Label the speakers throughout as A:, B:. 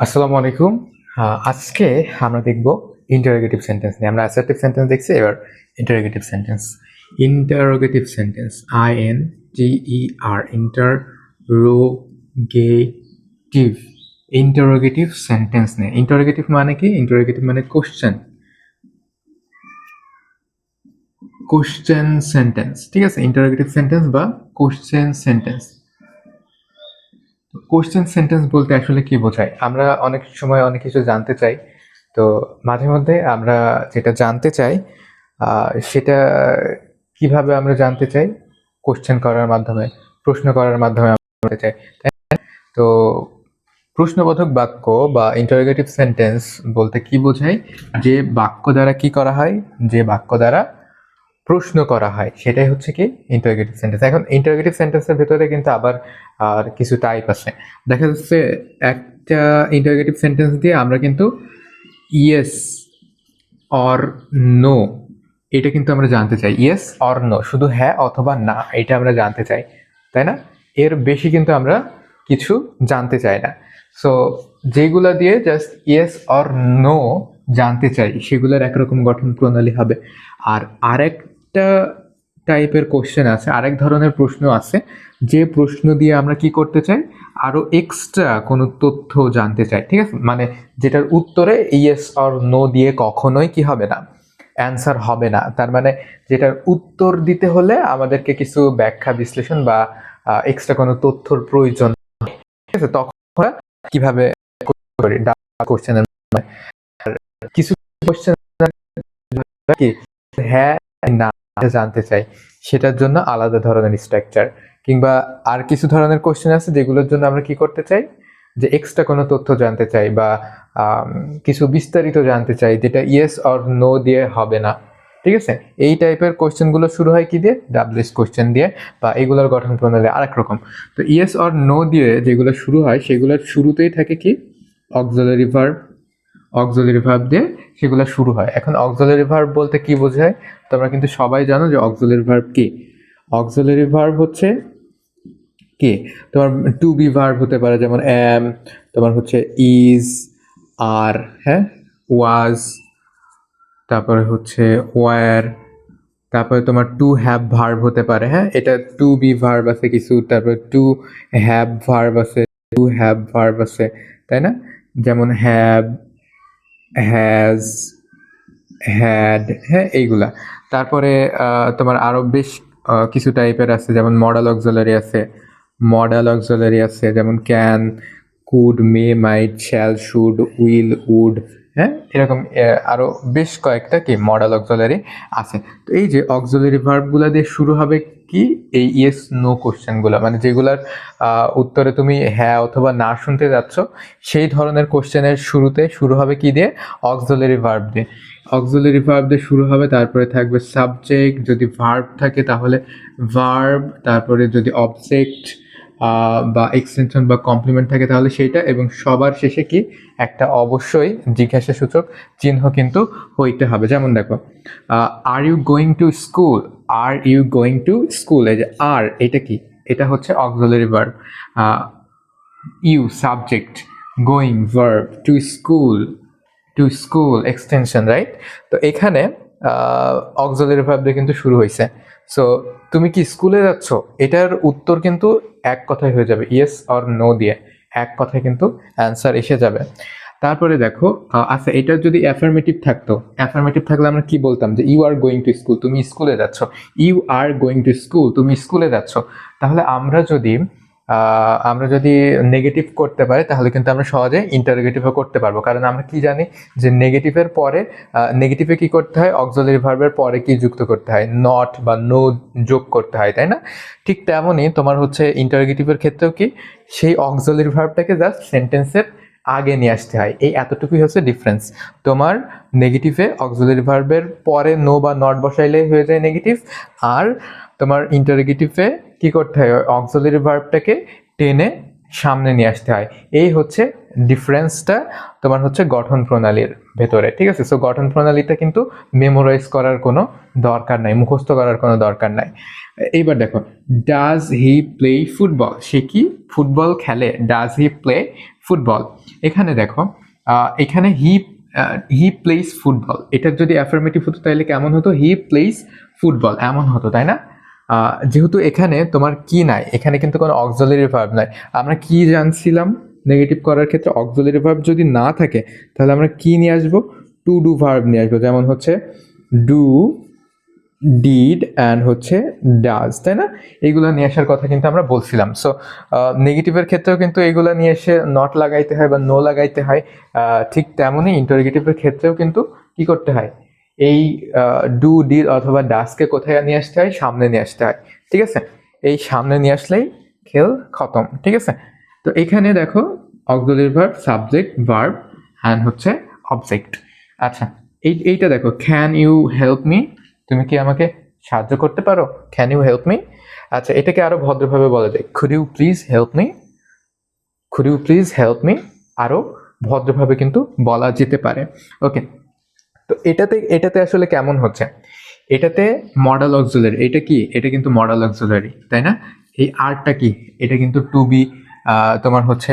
A: আসসালামু আলাইকুম। আজকে আমরা দেখব ইন্টারোগেটিভ সেন্টেন্স নিয়ে। আমরা অ্যাসার্টিভ সেন্টেন্স দেখছি, এবার interrogative sentence. Interrogative sentence, INTER, interrogative. Interrogative sentence নিয়ে। ইন্টারোগেটিভ মানে কি? ইন্টারোগেটিভ মানে কোশ্চেন, কোশ্চেন সেন্টেন্স। ঠিক আছে, ইন্টারোগেটিভ সেন্টেন্স বা কোশ্চেন সেন্টেন্স। কোশ্চেন সেন্টেন্স বলতে আসলে কি বোঝায়? আমরা অনেক সময় অনেক কিছু জানতে চাই, তো মাঝে মধ্যে আমরা যেটা জানতে চাই সেটা কিভাবে আমরা জানতে চাই? কোশ্চেন করার মাধ্যমে, প্রশ্ন করার মাধ্যমে আমরা জানতে চাই। তো প্রশ্নবোধক বাক্য বা ইন্টারোগেটিভ সেন্টেন্স বলতে কি বোঝায়? যে বাক্য দ্বারা কি করা হয়, যে বাক্য দ্বারা প্রশ্ন করা হয়, সেটাই হচ্ছে কি ইন্টারোগেটিভ সেন্টেন্স। এখন ইন্টারোগেটিভ সেন্টেন্সের ভেতরে কিন্তু আবার আর কিছু টাইপ আছে। দেখা যাচ্ছে একটা ইন্টারোগেটিভ সেন্টেন্স দিয়ে আমরা কিন্তু ইয়েস অর নো, এটা কিন্তু আমরা জানতে চাই। ইয়েস অর নো, শুধু হ্যাঁ অথবা না, এটা আমরা জানতে চাই, তাই না? এর বেশি কিন্তু আমরা কিছু জানতে চাই না। সো যেগুলা দিয়ে জাস্ট ইয়েস অর নো জানতে চাই, সেগুলোর একরকম গঠন প্রণালী হবে। আর আরেকটা টাইপের কোশ্চেন আছে, আরেক ধরনের প্রশ্ন আছে, যে প্রশ্ন দিয়ে আমরা কি করতে চাই? আরো এক্সট্রা কোনো তথ্য জানতে চাই। ঠিক আছে, মানে যেটার উত্তরে ইয়েস অর নো দিয়ে কখনোই কি হবে না, অ্যান্সার হবে না। তার মানে যেটার উত্তর দিতে হলে আমাদেরকে কিছু ব্যাখ্যা বিশ্লেষণ বা এক্সট্রা কোনো তথ্যর প্রয়োজন। ঠিক আছে, তখন আমরা কিভাবে করি কোশ্চেনের কিছু কোশ্চেন কি হ্যাঁ না জানতে চাই, সেটার জন্য আলাদা ধরনের স্ট্রাকচার। কিংবা আর কিছু ধরনের কোশ্চেন আছে যেগুলোর জন্য আমরা কি করতে চাই, যে এক্সট্রা কোনো তথ্য জানতে চাই বা কিছু বিস্তারিত জানতে চাই, যেটা ইয়েস অর নো দিয়ে হবে না। ঠিক আছে, এই টাইপের কোশ্চেনগুলো শুরু হয় কি দিয়ে? ডাব্লিউএস কোশ্চেন দিয়ে, বা এগুলোর গঠন প্রণালী আরেক রকম। তো ইয়েস অর নো দিয়ে যেগুলো শুরু হয়, সেগুলোর শুরুতেই থাকে কি অক্সিলারি ভার্ব। অক্সিলারি ভার্ব দিয়ে সেগুলো শুরু হয়। এখন অক্সিলারি ভার্ব বলতে কি বোঝায়? তোমরা কিন্তু সবাই জানো যে অক্সিলারি ভার্ব কি। অক্সিলারি ভার্ব হচ্ছে কি, তোমার টু বি ভার্ব হতে পারে, যেমন অ্যাম, তোমার হচ্ছে ইজ, আর, হ্যাঁ, ওয়াজ, তারপরে হচ্ছে ওয়ার, তারপরে তোমার টু হ্যাভ ভার্ব হতে পারে। হ্যাঁ, এটা টু বি ভার্ব আছে কিছু, তারপরে টু হ্যাভ ভার্ব আছে, টু হ্যাভ ভার্ব আছে, তাই না? যেমন হ্যাভ, হ্যাজ, হ্যাড, হ্যাঁ, এইগুলা। তারপরে তোমার আরো বেশ কিছু টাইপের আছে, যেমন মডাল অক্সিলারি আছে, মডাল অক্সিলারি আছে, যেমন can, could, may, might, shall, should, will, would, হ্যাঁ, এরকম আরো বেশ কয়েকটা কি মডাল অক্সিলারি আছে। তো এই যে অক্সিলারি ভার্বগুলা দিয়ে শুরু হবে কি এই ইয়েস নো কোশ্চেনগুলো, মানে যেগুলার উত্তরে তুমি হ্যাঁ অথবা না শুনতে যাচ্ছ, সেই ধরনের কোশ্চেনের শুরুতে শুরু হবে কি দিয়ে? অক্সিলারি ভার্ব দিয়ে। অক্সিলারি ভার্ব দিয়ে শুরু হবে, তারপরে থাকবে সাবজেক্ট, যদি ভার্ব থাকে তাহলে ভার্ব, তারপরে যদি অবজেক্ট বা এক্সটেনশন বা কমপ্লিমেন্ট থাকে তাহলে সেইটা, এবং সবার শেষে কি একটা অবশ্যই জিজ্ঞাসাসূচক চিহ্ন কিন্তু হইতে হবে। যেমন দেখো, are you going to school, are you going to school, এই যে আর, এটা কি? এটা হচ্ছে auxiliary verb. You subject, going verb, to school extension, right? তো এখানে অক্সিলারি ভার্ব দিয়ে কিন্তু শুরু হয়েছে। সো তুমি কি স্কুলে যাচ্ছ, এটার উত্তর কিন্তু এক কথায় হয়ে যাবে, ইয়েস অর নো দিয়ে এক কথায় কিন্তু অ্যান্সার এসে যাবে। তারপরে দেখো, আচ্ছা, এটা যদি অ্যাফার্মেটিভ থাকতো, অ্যাফার্মেটিভ থাকলে আমরা কি বলতাম? যে you are going to school, তুমি স্কুলে যাচ্ছ। You are going to school, তুমি স্কুলে যাচ্ছ। তাহলে আমরা যদি নেগেটিভ করতে পারি, তাহলে কিন্তু আমরা সহজে ইন্টারোগেটিভও করতে পারবো। কারণ আমরা কি জানি যে নেগেটিভের পরে, নেগেটিভে কি করতে হয়? অক্সিলারি ভার্বের পরে কি যুক্ত করতে হয়? নট বা নো যোগ করতে হয়, তাই না? ঠিক তেমনই তোমার হচ্ছে ইন্টারোগেটিভের ক্ষেত্রেও কি সেই অক্সিলারি ভার্বটাকে জাস্ট সেন্টেন্সের আগে নিয়ে আসতে হয়। এই এতটুকুই হচ্ছে ডিফারেন্স। তোমার নেগেটিভে অক্সিলারি ভার্বের পরে নো বা নট বসাইলে হয়ে যায় নেগেটিভ, আর তোমার ইন্টারোগেটিভে কি করতে হয়? অক্সিলারি ভার্বটাকে টেনে সামনে নিয়ে আসতে হয়। এই হচ্ছে ডিফারেন্সটা তোমার হচ্ছে গঠন প্রণালীর ভেতরে, ঠিক আছে। সো গঠন প্রণালীটা কিন্তু মেমোরাইজ করার কোনো দরকার নাই, মুখস্থ করার কোনো দরকার নাই। এইবার দেখো, ডাজ হি প্লে ফুটবল, সে কি ফুটবল খেলে, ডাজ হি প্লে ফুটবল। এখানে দেখো, এখানে হি প্লেস ফুটবল, এটার যদি অ্যাফার্মেটিভ হতো তাহলে কেমন হতো, হি প্লেস ফুটবল এমন হতো, তাই না। যেহেতু এখানে তোমার কি নাই, এখানে কিন্তু কোনো অক্সিলারি ভার্ব নাই। আমরা কি জানছিলাম নেগেটিভ করার ক্ষেত্রে, অক্সিলারি ভার্ব যদি না থাকে তাহলে আমরা কি নিয়ে আসবো, টু ডু ভার্ব নিয়ে আসবো, যেমন হচ্ছে ডু, ডিড অ্যান্ড হচ্ছে ডাজ, তাই না। এইগুলো নিয়ে আসার কথা কিন্তু আমরা বলছিলাম। সো নেগেটিভের ক্ষেত্রেও কিন্তু এইগুলো নিয়ে এসে নট লাগাইতে হয় বা নো লাগাইতে হয়। ঠিক তেমনই ইন্টারোগেটিভের ক্ষেত্রেও কিন্তু কি করতে হয়, এই ডু, ডিড অথবা ডাজকে কোথায় নিয়ে আসতে হয়, সামনে নিয়ে আসতে হয়, ঠিক আছে। এই সামনে নিয়ে আসলেই খেল খতম, ঠিক আছে। তো এখানে দেখো, auxiliary verb, subject, verb and হচ্ছে অবজেক্ট। আচ্ছা, এইটা দেখো, ক্যান ইউ হেল্প মি, তুমি কি আমাকে সাহায্য করতে পারো, ক্যান ইউ হেল্প মি। আচ্ছা, এটাকে আরো ভদ্রভাবে বলা যায়, could you please help me, could you please help me, আরো ভদ্রভাবে কিন্তু বলা যেতে পারে। ওকে, তো এটাতে আসলে কেমন হচ্ছে, এটাতে মডাল অক্সিলারি, এটা কি, এটা কিন্তু মডাল অক্সিলারি, তাই না। এই আরটা কি, এটা কিন্তু টু বি, তোমার হচ্ছে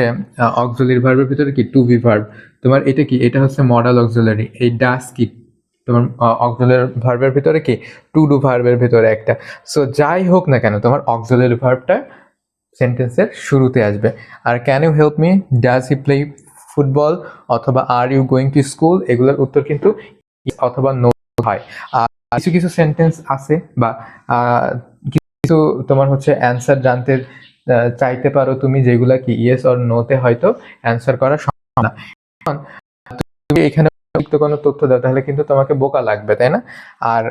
A: অক্সিলারি ভার্বের ভিতরে কি টু বি ভার্ব। তোমার এটা কি, এটা হচ্ছে মডাল অক্সিলারি। এই ডাস কি, তোমার অক্সিলারি ভার্বের ভিতরে কি টু ডু ভার্বের ভিতরে একটা। সো যাই হোক না কেন, তোমার অক্সিলারি ভার্বটা সেন্টেন্সের শুরুতে আসবে। আর can you help me, does he play football অথবা are you going to school, এগুলোর উত্তর কিন্তু অথবা নো হয়। আর কিছু কিছু সেন্টেন্স আছে বা কিছু তোমার হচ্ছে অ্যান্সার জানতে চাইতে পারো তুমি, যেগুলা কি ইয়েস অর নোতে হয়তো অ্যান্সার করা সম্ভব না। তুমি এখানে অতিরিক্ত কোনো তথ্য দাও তাহলে কিন্তু তোমাকে বোকা লাগবে, তাই না। আর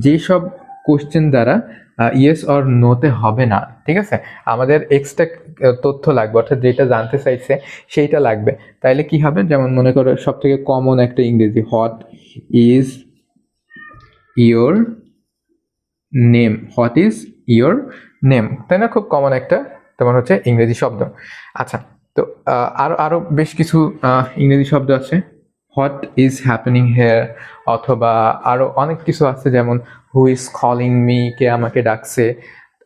A: যেই সব কোশ্চেন দ্বারা ইয়েস অর নোতে হবে না, ঠিক আছে, আমাদের এক্সট্রা তথ্য লাগবে, অর্থাৎ যেটা জানতে চাইছে সেইটা লাগবে। তাইলে কি হবে, যেমন মনে করো সব থেকে কমন একটা ইংরেজি, what is your name, what is your name, তাই না, খুব কমন একটা তোমার হচ্ছে ইংরেজি শব্দ। আচ্ছা, তো আরো বেশ কিছু ইংরেজি শব্দ আছে, হোয়াট ইজ হ্যাপেনিং হেয়ার, অথবা আরো অনেক কিছু আছে, যেমন হু ইজ কলিং মি, কে আমাকে ডাকছে।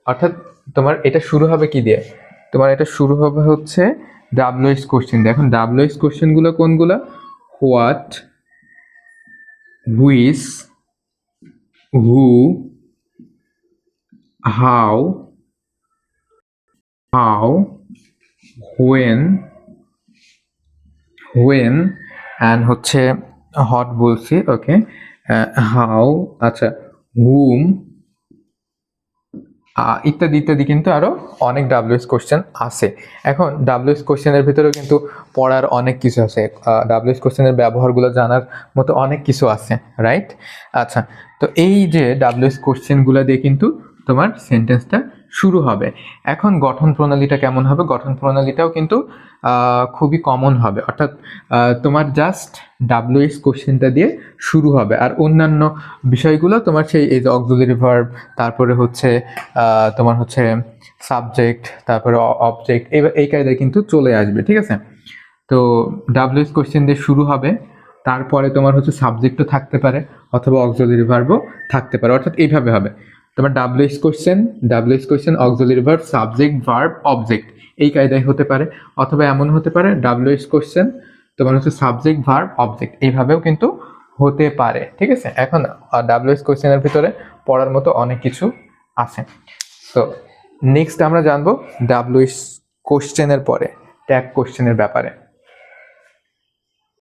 A: অর্থাৎ তোমার এটা শুরু হবে কি দিয়ে, তোমার এটা শুরু হবে হচ্ছে ডাব্লিউএইচ কোশ্চেন। দেখুন ডাব্লিউএইচ কোশ্চেনগুলো কোনগুলো, what, which, who, how, when, and হচ্ছে হট বলছি, ওকে, হাউ, আচ্ছা, হুম, ইত্যাদি ইত্যাদি, কিন্তু আরো অনেক ডাব্লিউএস কোশ্চেন আছে। এখন ডাব্লিউএস কোশ্চেনের ভিতরেও কিন্তু পড়ার অনেক কিছু আছে, ডাব্লিউএস কোশ্চেনের ব্যবহারগুলো জানার মতো অনেক কিছু আছে, রাইট। আচ্ছা, তো এই যে ডাব্লিউএস কোশ্চেনগুলো দিয়ে কিন্তু তোমার সেন্টেন্সটা শুরু হবে। এখন গঠন প্রণালীটা কেমন হবে, গঠন প্রণালীটাও কিন্তু খুবই কমন হবে, অর্থাৎ তোমার জাস্ট ডাব্লিউএস কোশ্চেনটা দিয়ে শুরু হবে, আর অন্যান্য বিষয়গুলো তোমার সেই এই যে অক্সিলারি ভার্ব, তারপরে হচ্ছে তোমার হচ্ছে সাবজেক্ট, তারপরে অবজেক্ট, এই কায়দায় কিন্তু চলে আসবে, ঠিক আছে। তো ডাব্লিউএস কোশ্চেন দিয়ে শুরু হবে, তারপরে তোমার হচ্ছে সাবজেক্টও থাকতে পারে অথবা অক্সিলারি ভার্বও থাকতে পারে, অর্থাৎ এইভাবে হবে তোমার WS question auxiliary verb, subject, verb, object, এই কায়দায় হতে পারে। অথবা এমন হতে পারে ডাব্লিউএস কোশ্চেন তোমার হচ্ছে সাবজেক্ট, ভার্ব, অবজেক্ট, এইভাবেও কিন্তু হতে পারে, ঠিক আছে। এখন ডাব্লিউএস কোশ্চেনের ভিতরে পড়ার মতো অনেক কিছু আছে। তো নেক্সট আমরা জানবো ডাব্লিউএস কোশ্চেনের পরে ট্যাগ কোশ্চেনের ব্যাপারে।